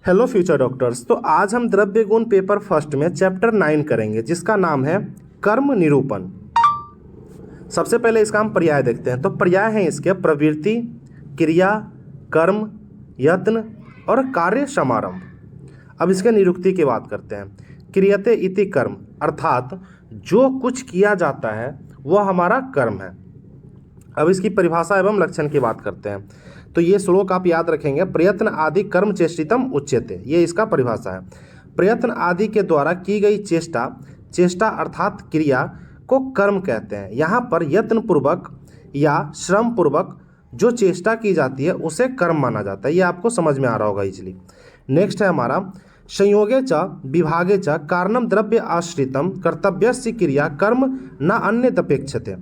Hello future doctors. तो आज हम द्रव्य गुण पेपर फर्स्ट में चैप्टर 9 करेंगे जिसका नाम है कर्म निरूपण। सबसे पहले इसका हम पर्याय देखते हैं। तो पर्याय हैं इसके प्रवृत्ति, क्रिया, कर्म, यत्न और कार्य समारंभ। अब इसके निरुक्ति की बात करते हैं। क्रियते इति कर्म, अर्थात जो कुछ किया जाता है वह हमारा कर्म है। अब इसकी परिभाषा एवं लक्षण की बात करते हैं। तो ये श्लोक आप याद रखेंगे, प्रयत्न आदि कर्म चेष्टितम उच्यते, ये इसका परिभाषा है। प्रयत्न आदि के द्वारा की गई चेष्टा अर्थात क्रिया को कर्म कहते हैं। यहाँ पर यत्न पूर्वक या श्रम पूर्वक जो चेष्टा की जाती है उसे कर्म माना जाता है। ये आपको समझ में आ रहा होगा इजली। नेक्स्ट है हमारा संयोगे च विभागे च कारणम द्रव्य आश्रितम कर्तव्यस्य क्रिया कर्म न अन्यदपेक्षते।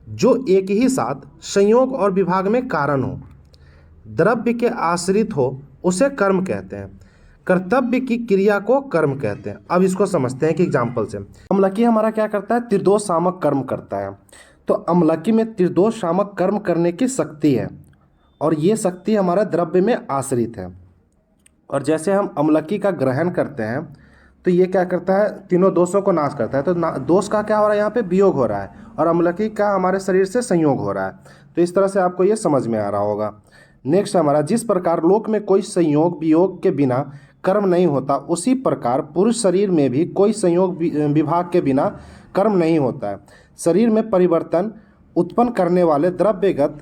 जो एक ही साथ संयोग और विभाग में कारण हो, द्रव्य के आश्रित हो, उसे कर्म कहते हैं। कर्तव्य की क्रिया को कर्म कहते हैं। अब इसको समझते हैं कि एग्जाम्पल से। अम्लकी हमारा क्या करता है? त्रिदोष शामक कर्म करता है। तो अम्लकी में त्रिदोष शामक कर्म करने की शक्ति है और ये शक्ति हमारा द्रव्य में आश्रित है। और जैसे हम अम्लकी का ग्रहण करते हैं तो ये क्या करता है? तीनों दोषों को नाश करता है। तो दोष का क्या हो रहा है? यहाँ पे वियोग हो रहा है और अम्लकी का हमारे शरीर से संयोग हो रहा है। तो इस तरह से आपको ये समझ में आ रहा होगा। नेक्स्ट हमारा, जिस प्रकार लोक में कोई संयोग वियोग के बिना कर्म नहीं होता, उसी प्रकार पुरुष शरीर में भी कोई संयोग विभाग के बिना कर्म नहीं होता है। शरीर में परिवर्तन उत्पन्न करने वाले द्रव्यगत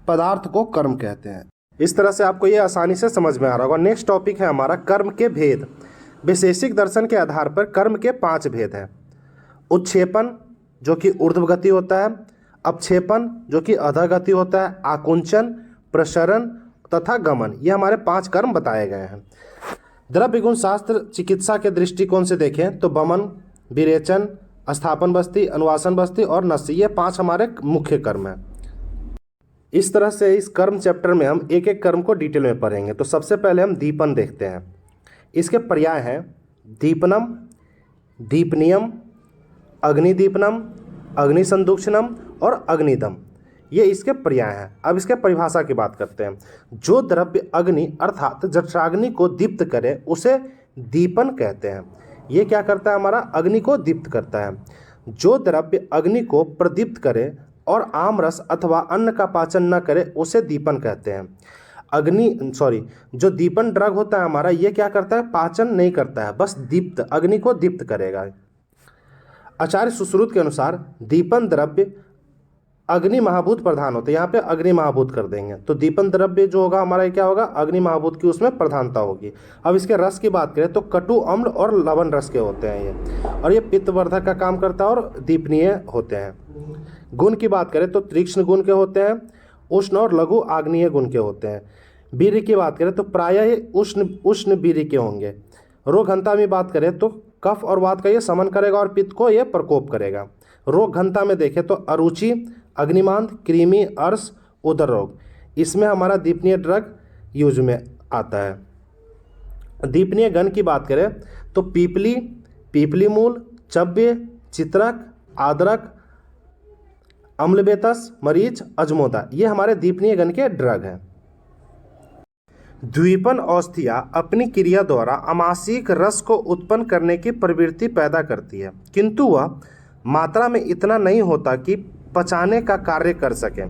पदार्थ को कर्म कहते हैं। इस तरह से आपको ये आसानी से समझ में आ रहा होगा। नेक्स्ट टॉपिक है हमारा कर्म के भेद। वैशेषिक दर्शन के आधार पर कर्म के 5 भेद हैं। उत्क्षेपण जो कि ऊर्ध्व गति होता है, अपक्षेपण जो कि अधः गति होता है, आकुंचन, प्रसरण तथा गमन, ये हमारे 5 कर्म बताए गए हैं। द्रव्य गुण शास्त्र चिकित्सा के दृष्टिकोण से देखें तो वमन, विरेचन, स्थापन बस्ती, अनुवासन बस्ती और नस्य, ये 5 हमारे मुख्य कर्म हैं। इस तरह से इस कर्म चैप्टर में हम एक एक कर्म को डिटेल में पढ़ेंगे। तो सबसे पहले हम दीपन देखते हैं। इसके पर्याय हैं दीपनम, दीपनियम, अग्निदीपनम, अग्निसंदूक्षणम और अग्निदम, ये इसके पर्याय हैं। अब इसके परिभाषा की बात करते हैं। जो द्रव्य अग्नि अर्थात जठराग्नि को दीप्त करे उसे दीपन कहते हैं। ये क्या करता है? हमारा अग्नि को दीप्त करता है। जो द्रव्य अग्नि को प्रदीप्त करे और आम रस अथवा अन्न का पाचन न करे उसे दीपन कहते हैं। जो दीपन ड्रग होता है हमारा, ये क्या करता है? पाचन नहीं करता है, बस दीप्त, अग्नि को दीप्त करेगा। आचार्य सुश्रुत के अनुसार दीपन द्रव्य अग्नि महाभूत प्रधान होते हैं। यहाँ पे अग्नि महाभूत कर देंगे तो दीपन द्रव्य जो होगा हमारा क्या होगा? अग्नि महाभूत की उसमें प्रधानता होगी। अब इसके रस की बात करें तो कटु, अम्ल और लवण रस के होते हैं ये, और ये पित्तवर्धक का काम करता है और दीपनीय होते हैं। गुण की बात करें तो तीक्ष्ण गुण के होते हैं, उष्ण और लघु आग्नेय गुण के होते हैं। वीर्य की बात करें तो प्रायः उष्ण वीर्य के होंगे। रोग घनता में बात करें तो कफ और वात का ये समन करेगा और पित्त को ये प्रकोप करेगा। रोग घनता में देखें तो अरुचि, अग्निमांद, कृमि, अर्श, उदर रोग, इसमें हमारा दीपनीय ड्रग यूज में आता है। दीपनीय गण की बात करें तो पीपली, पीपली मूल, चव्य, चित्रक, आदरक, अम्लबेतस, मरीच, अजमोदा, ये हमारे दीपनीय गण के ड्रग हैं। द्विपन औषधियाँ अपनी क्रिया द्वारा अमाशयिक रस को उत्पन्न करने की प्रवृत्ति पैदा करती है, किंतु वह मात्रा में इतना नहीं होता कि पचाने का कार्य कर सके।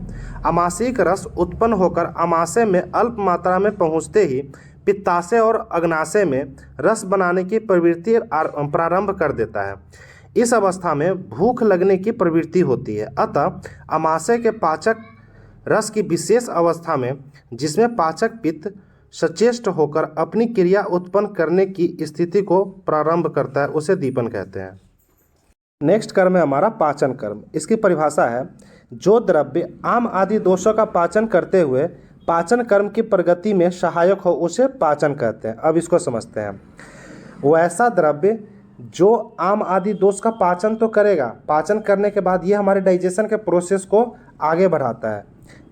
अमाशयिक रस उत्पन्न होकर अमाशय में अल्प मात्रा में पहुँचते ही पित्ताशय और अग्नाशय में रस बनाने की प्रवृत्ति प्रारंभ कर देता है। इस अवस्था में भूख लगने की प्रवृत्ति होती है। अतः अमाशय के पाचक रस की विशेष अवस्था में, जिसमें पाचक पित्त सचेष्ट होकर अपनी क्रिया उत्पन्न करने की स्थिति को प्रारंभ करता है, उसे दीपन कहते हैं। नेक्स्ट कर्म है हमारा पाचन कर्म। इसकी परिभाषा है जो द्रव्य आम आदि दोषों का पाचन करते हुए पाचन कर्म की प्रगति में सहायक हो उसे पाचन कहते हैं। अब इसको समझते हैं। वैसा द्रव्य जो आम आदि दोष का पाचन तो करेगा, पाचन करने के बाद ये हमारे डाइजेशन के प्रोसेस को आगे बढ़ाता है,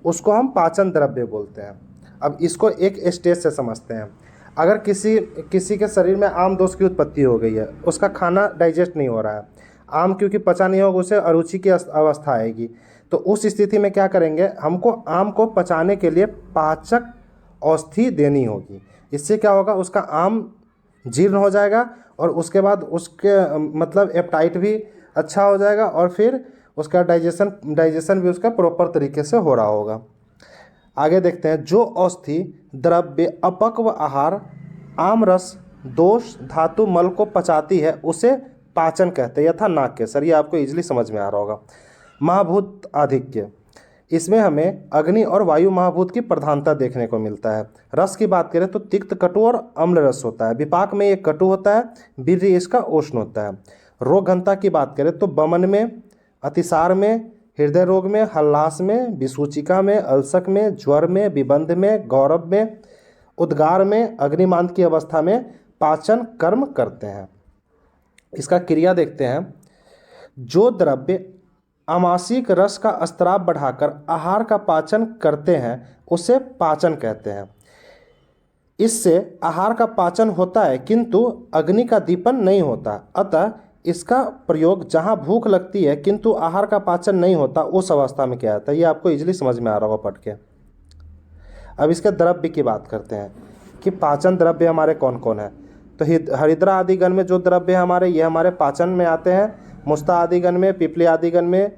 उसको हम पाचन द्रव्य बोलते हैं। अब इसको एक स्टेज से समझते हैं। अगर किसी के शरीर में आम दोष की उत्पत्ति हो गई है, उसका खाना डाइजेस्ट नहीं हो रहा है, आम क्योंकि पचा नहीं होगा उसे अरुचि की अवस्था आएगी, तो उस स्थिति में क्या करेंगे? हमको आम को पचाने के लिए पाचक औषधि देनी होगी। इससे क्या होगा, उसका आम जीर्ण हो जाएगा और उसके बाद उसके मतलब एपेटाइट भी अच्छा हो जाएगा और फिर उसका डाइजेशन भी उसका प्रॉपर तरीके से हो रहा होगा। आगे देखते हैं, जो औषधि द्रव्य अपक्व आहार आम रस दोष धातु मल को पचाती है उसे पाचन कहते हैं, यथा नाक के। सर ये आपको इजीली समझ में आ रहा होगा। महाभूत आधिक्य, इसमें हमें अग्नि और वायु महाभूत की प्रधानता देखने को मिलता है। रस की बात करें तो तिक्त, कटु और अम्ल रस होता है। विपाक में ये कटु होता है, वीर्य इसका उष्ण होता है। रोग घनता की बात करें तो बमन में, अतिसार में, हृदय रोग में, हल्लास में, विसूचिका में, अल्सक में, ज्वर में, विबंध में, गौरव में, उद्गार में, अग्निमांद की अवस्था में पाचन कर्म करते हैं। इसका क्रिया देखते हैं। जो द्रव्य आमाशयिक रस का स्राव बढ़ाकर आहार का पाचन करते हैं उसे पाचन कहते हैं। इससे आहार का पाचन होता है किंतु अग्नि का दीपन नहीं होता, अतः इसका प्रयोग जहाँ भूख लगती है किंतु आहार का पाचन नहीं होता उस अवस्था में किया जाता है। ये आपको इजीली समझ में आ रहा होगा पढ़ के। अब इसके द्रव्य की बात करते हैं कि पाचन द्रव्य हमारे कौन कौन है। तो हरिद्रा आदि गण में जो द्रव्य हमारे, ये हमारे पाचन में आते हैं। मुस्ता आदि गण में, पिपली आदि गण में,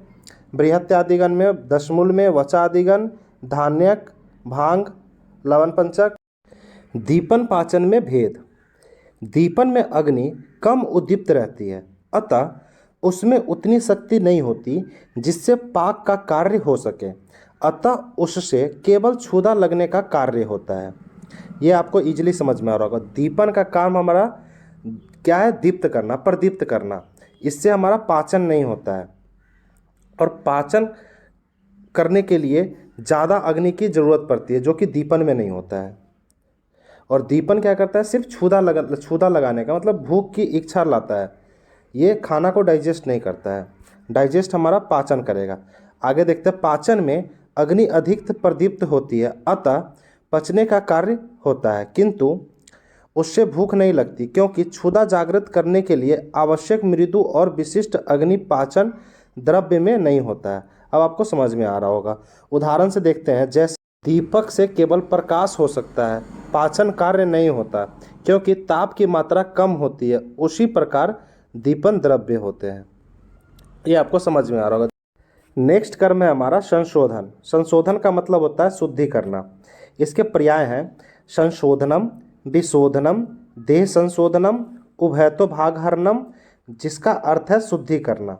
बृहत्य आदि गण में, दशमूल में, वचा आदि गण, धान्यक, भांग, लवण पंचक। दीपन पाचन में भेद, दीपन में अग्नि कम उद्दीप्त रहती है, अतः उसमें उतनी शक्ति नहीं होती जिससे पाक का कार्य हो सके, अतः उससे केवल क्षुधा लगने का कार्य होता है। ये आपको इजीली समझ में आ रहा होगा। दीपन का काम हमारा क्या है, दीप्त करना, प्रदीप्त करना। इससे हमारा पाचन नहीं होता है और पाचन करने के लिए ज़्यादा अग्नि की ज़रूरत पड़ती है जो कि दीपन में नहीं होता है। और दीपन क्या करता है, सिर्फ क्षुधा लगाने का मतलब भूख की इच्छा लाता है। ये खाना को डाइजेस्ट नहीं करता है, डाइजेस्ट हमारा पाचन करेगा। आगे देखते हैं, पाचन में अग्नि अधिक प्रदीप्त होती है, अतः पचने का कार्य होता है किंतु उससे भूख नहीं लगती, क्योंकि क्षुधा जागृत करने के लिए आवश्यक मृदु और विशिष्ट अग्नि पाचन द्रव्य में नहीं होता है। अब आपको समझ में आ रहा होगा। उदाहरण से देखते हैं, जैसे दीपक से केवल प्रकाश हो सकता है, पाचन कार्य नहीं होता क्योंकि ताप की मात्रा कम होती है, उसी प्रकार दीपन द्रव्य होते हैं। ये आपको समझ में आ रहा होगा। नेक्स्ट कर्म है हमारा संशोधन। संशोधन का मतलब होता है शुद्धि करना। इसके पर्याय हैं संशोधनम, विशोधनम, देह संशोधनम, उभयतो भागहरणम, जिसका अर्थ है शुद्धि करना।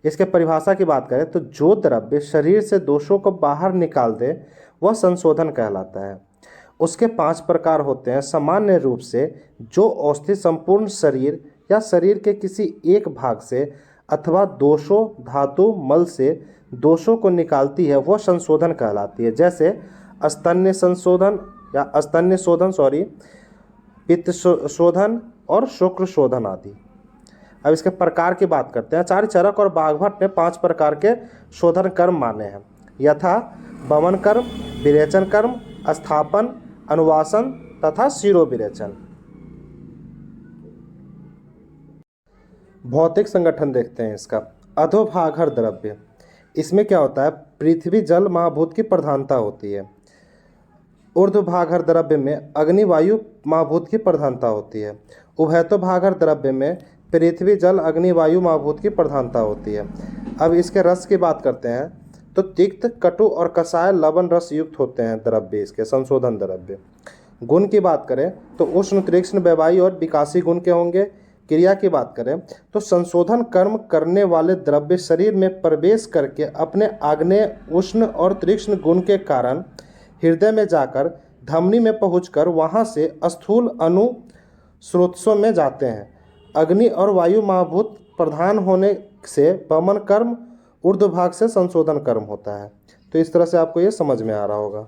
इसके परिभाषा की बात करें तो जो द्रव्य शरीर से दोषों को बाहर निकाल दे वह संशोधन कहलाता है। उसके 5 प्रकार होते हैं। सामान्य रूप से जो औषधि संपूर्ण शरीर या शरीर के किसी एक भाग से अथवा दोषों धातु मल से दोषों को निकालती है वह संशोधन कहलाती है। जैसे स्तन्य संशोधन या स्तन्य शोधन पित्त शोधन और शुक्र शोधन आदि। अब इसके प्रकार की बात करते हैं। आचार्य चरक और बाघभट्ट ने 5 प्रकार के शोधन कर्म माने हैं, यथा वमन कर्म, विरेचन कर्म, स्थापन, अनुवासन तथा शिरो विरेचन। भौतिक संगठन देखते हैं इसका। अधोभागहर द्रव्य, इसमें क्या होता है, पृथ्वी जल महाभूत की प्रधानता होती है। ऊर्ध्वभागहर द्रव्य में अग्नि वायु महाभूत की प्रधानता होती है। उभयतो भागहर द्रव्य में पृथ्वी जल अग्नि वायु महाभूत की प्रधानता होती है। अब इसके रस की बात करते हैं तो तिक्त, कटु और कषाय लवण रस युक्त होते हैं द्रव्य, इसके संशोधन द्रव्य। गुण की बात करें तो उष्ण, तीक्ष्ण, व्यवायी और विकासी गुण के होंगे। क्रिया की बात करें तो संशोधन कर्म करने वाले द्रव्य शरीर में प्रवेश करके अपने आग्नेय, उष्ण और तीक्ष्ण गुण के कारण हृदय में जाकर धमनी में पहुंचकर वहां से स्थूल अणु स्रोतों में जाते हैं। अग्नि और वायु महाभूत प्रधान होने से वमन कर्म, ऊर्ध्व भाग से संशोधन कर्म होता है। तो इस तरह से आपको ये समझ में आ रहा होगा।